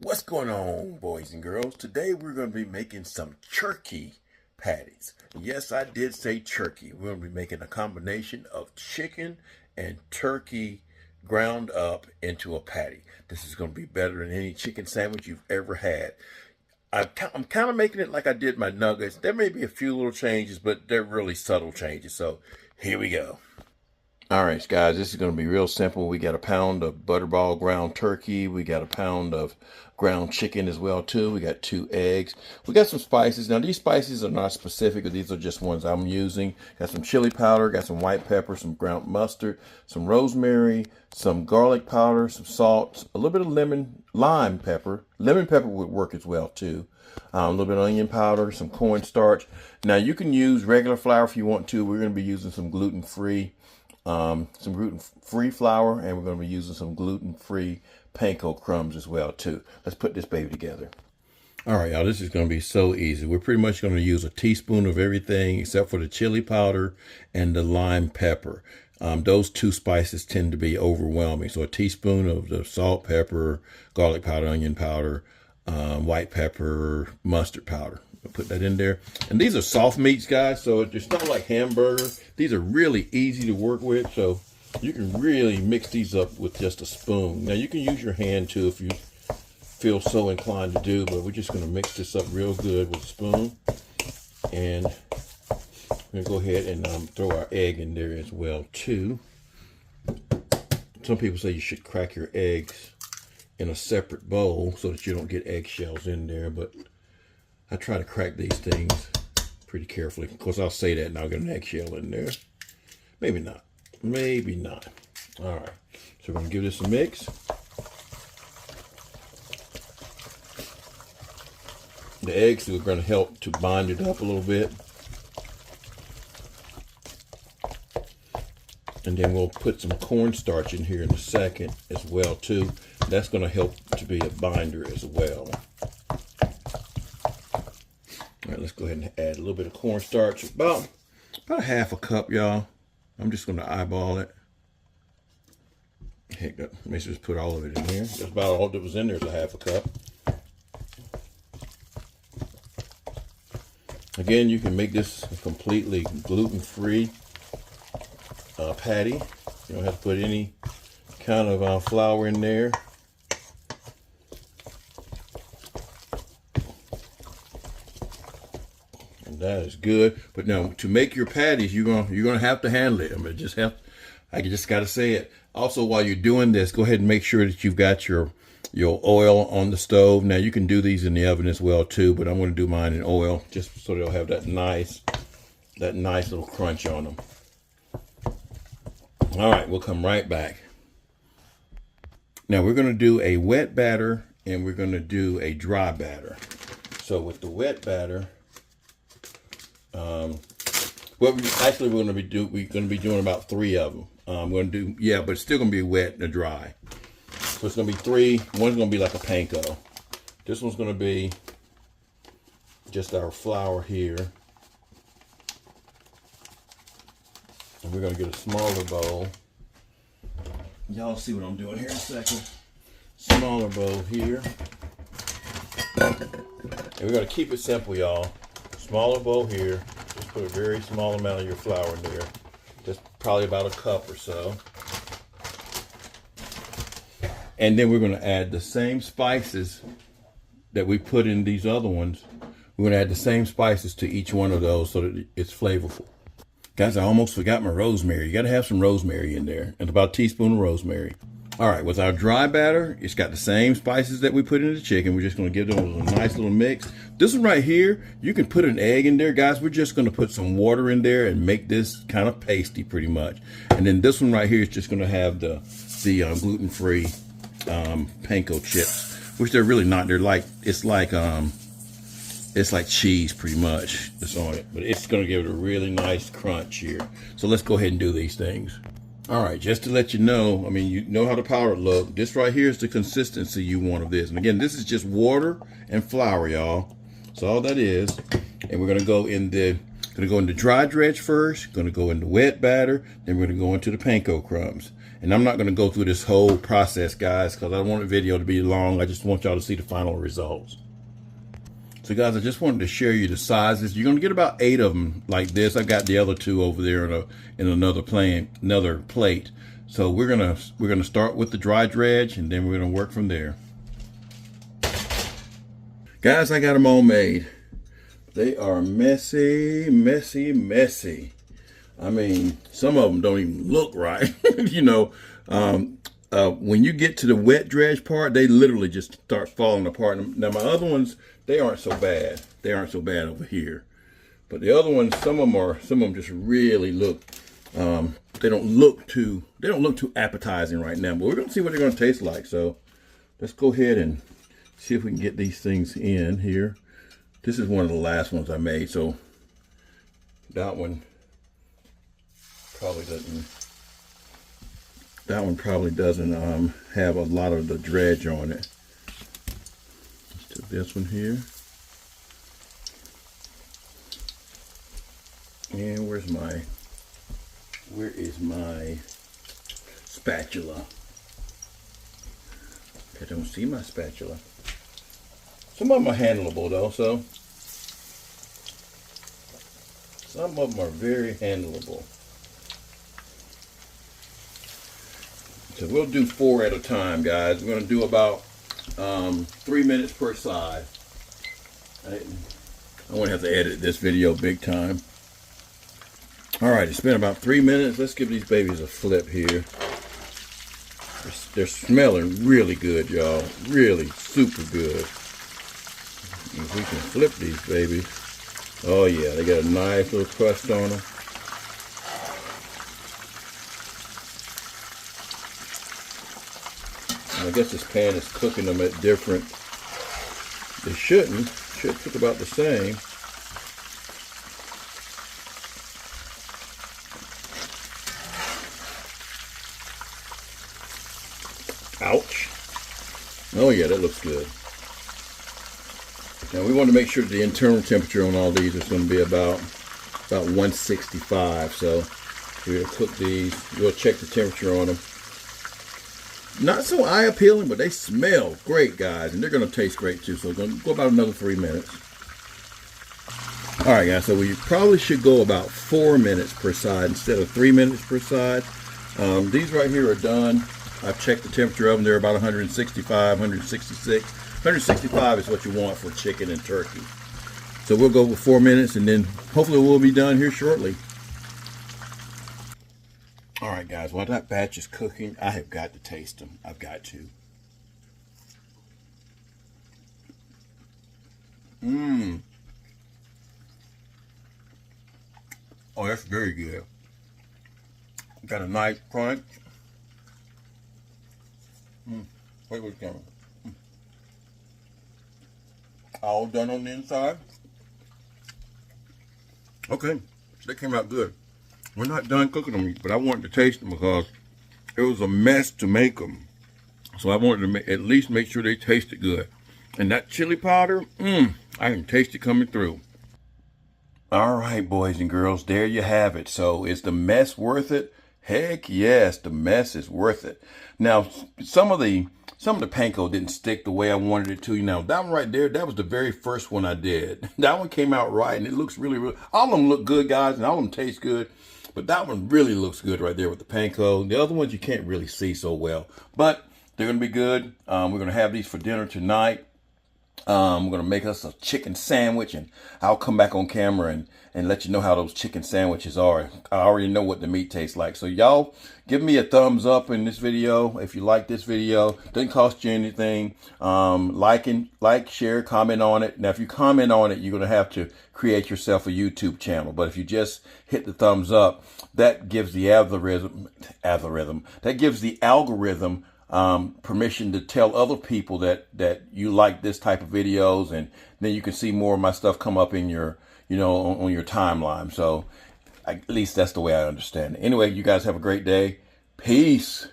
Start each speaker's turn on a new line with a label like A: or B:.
A: What's going on, boys and girls? Today we're going to be making some turkey patties. Yes, I did say turkey. We're going to be making a combination of chicken and turkey ground up into a patty. This is going to be better than any chicken sandwich you've ever had. I'm kind of making it like I did my nuggets. There may be a few little changes, but they're really subtle changes. So here we go. All right, guys, this is going to be real simple. We got a pound of butterball ground turkey. We got a pound of ground chicken as well, too. We got 2 eggs. We got some spices. Now, these spices are not specific. These are just ones I'm using. Got some chili powder, got some white pepper, some ground mustard, some rosemary, some garlic powder, some salt, a little bit of lime pepper. Lemon pepper would work as well, too. A little bit of onion powder, some cornstarch. Now, you can use regular flour if you want to. We're going to be using some gluten-free flour, and we're going to be using some gluten-free panko crumbs as well too. Let's put this baby together. All right, y'all, this is going to be so easy. We're pretty much going to use a teaspoon of everything except for the chili powder and the lime pepper. Those 2 spices tend to be overwhelming. So a teaspoon of the salt, pepper, garlic powder, onion powder, white pepper, mustard powder. I'll put that in there. And these are soft meats, guys, so it's not like hamburger. These are really easy to work with, so you can really mix these up with just a spoon. Now, you can use your hand, too, if you feel so inclined to do, but we're just going to mix this up real good with a spoon. And we're going to go ahead and throw our egg in there as well, too. Some people say you should crack your eggs in a separate bowl so that you don't get eggshells in there, but I try to crack these things pretty carefully. Of course, I'll say that and I'll get an eggshell in there. Maybe not. Maybe not. All right. So we're going to give this a mix. The eggs are going to help to bind it up a little bit. And then we'll put some cornstarch in here in a second as well, too. That's going to help to be a binder as well. All right, let's go ahead and add a little bit of cornstarch, about a half a cup, y'all. I'm just going to eyeball it. Heck, let me just put all of it in here. That's about all that was in there is a half a cup. Again, you can make this a completely gluten-free patty. You don't have to put any kind of flour in there. That is good. But now to make your patties, you're gonna have to handle it. I just gotta say it. Also, while you're doing this, go ahead and make sure that you've got your oil on the stove. Now you can do these in the oven as well too, but I'm gonna do mine in oil just so they'll have that nice little crunch on them. All right, we'll come right back. Now we're gonna do a wet batter and we're gonna do a dry batter. So with the wet batter, we're going to be doing about 3 of them. I'm going to do, but it's still going to be wet and dry. So it's going to be 3. One's going to be like a panko. This one's going to be just our flour here. And we're going to get a smaller bowl. Y'all see what I'm doing here in a second. Smaller bowl here. And we're going to keep it simple, y'all. Smaller bowl here. Just put a very small amount of your flour in there. Just probably about a cup or so. And then we're going to add the same spices that we put in these other ones. We're going to add the same spices to each one of those so that it's flavorful. Guys, I almost forgot my rosemary. You got to have some rosemary in there. And about a teaspoon of rosemary. All right, with our dry batter, it's got the same spices that we put in the chicken. We're just going to give them a nice little mix. This one right here, you can put an egg in there. Guys, we're just going to put some water in there and make this kind of pasty pretty much. And then this one right here is just going to have the gluten-free panko chips, which they're really not. They're like, it's like cheese pretty much that's on it. But it's going to give it a really nice crunch here. So let's go ahead and do these things. All right, just to let you know, I mean, you know how the powder look. This right here is the consistency you want of this. And again, this is just water and flour, y'all. That's all that is. And we're gonna go in the dry dredge first, gonna go into wet batter, then we're gonna go into the panko crumbs. And I'm not going to go through this whole process, guys, because I don't want the video to be long. I just want y'all to see the final results. So guys, I just wanted to share you the sizes. You're going to get about 8 of them like this. I got the other 2 over there in another plate. So we're gonna start with the dry dredge, and then we're gonna work from there. Guys, I got them all made. They are messy, messy, messy. I mean, some of them don't even look right. You know, when you get to the wet dredge part, they literally just start falling apart. Now my other ones, they aren't so bad. They aren't so bad over here. But the other ones, some of them just really look. They don't look too appetizing right now. But we're gonna see what they're gonna taste like. So let's go ahead and see if we can get these things in here. This is one of the last ones I made, so that one probably doesn't. That one probably doesn't have a lot of the dredge on it. Let's do this one here. And where is my spatula? I don't see my spatula. Some of them are handleable though, so some of them are very handleable. So we'll do 4 at a time, guys. We're going to do about 3 minutes per side. I won't have to edit this video big time. All right, it's been about 3 minutes. Let's give these babies a flip here. They're smelling really good, y'all. Really super good. If we can flip these babies. Oh yeah, they got a nice little crust on them. And I guess this pan is cooking them at different. They shouldn't. Should cook about the same. Ouch. Oh yeah, that looks good. Now we want to make sure that the internal temperature on all these is going to be about 165. So we'll cook these. We'll check the temperature on them. Not so eye appealing, but they smell great, guys, and they're going to taste great too. So we're going to go about another 3 minutes. All right, guys. So we probably should go about 4 minutes per side instead of 3 minutes per side. These right here are done. I've checked the temperature of them. They're about 165, 166. 165 is what you want for chicken and turkey. So we'll go with 4 minutes, and then hopefully we'll be done here shortly. All right, guys. While that batch is cooking, I have got to taste them. I've got to. Oh, that's very good. Got a nice crunch. Wait, what's coming? All done on the inside. Okay, they came out good. We're not done cooking them, but I wanted to taste them because it was a mess to make them. So I wanted to at least make sure they tasted good. And that chili powder, I can taste it coming through. All right, boys and girls, there you have it. So is the mess worth it? Heck yes, the mess is worth it. Now, some of the panko didn't stick the way I wanted it to. Now, that one right there, that was the very first one I did. That one came out right, and it looks really, really, all of them look good, guys, and all of them taste good. But that one really looks good right there with the panko. The other ones you can't really see so well, but they're going to be good. We're going to have these for dinner tonight. We're going to make us a chicken sandwich, and I'll come back on camera and let you know how those chicken sandwiches are. I already know what the meat tastes like. So y'all give me a thumbs up in this video if you like this video. Doesn't cost you anything. Like, share, comment on it. Now, if you comment on it, you're going to have to create yourself a YouTube channel. But if you just hit the thumbs up, that gives the algorithm, that gives the algorithm permission to tell other people that you like this type of videos, and then you can see more of my stuff come up in your, on your timeline. So at least that's the way I understand it. Anyway, you guys have a great day. Peace.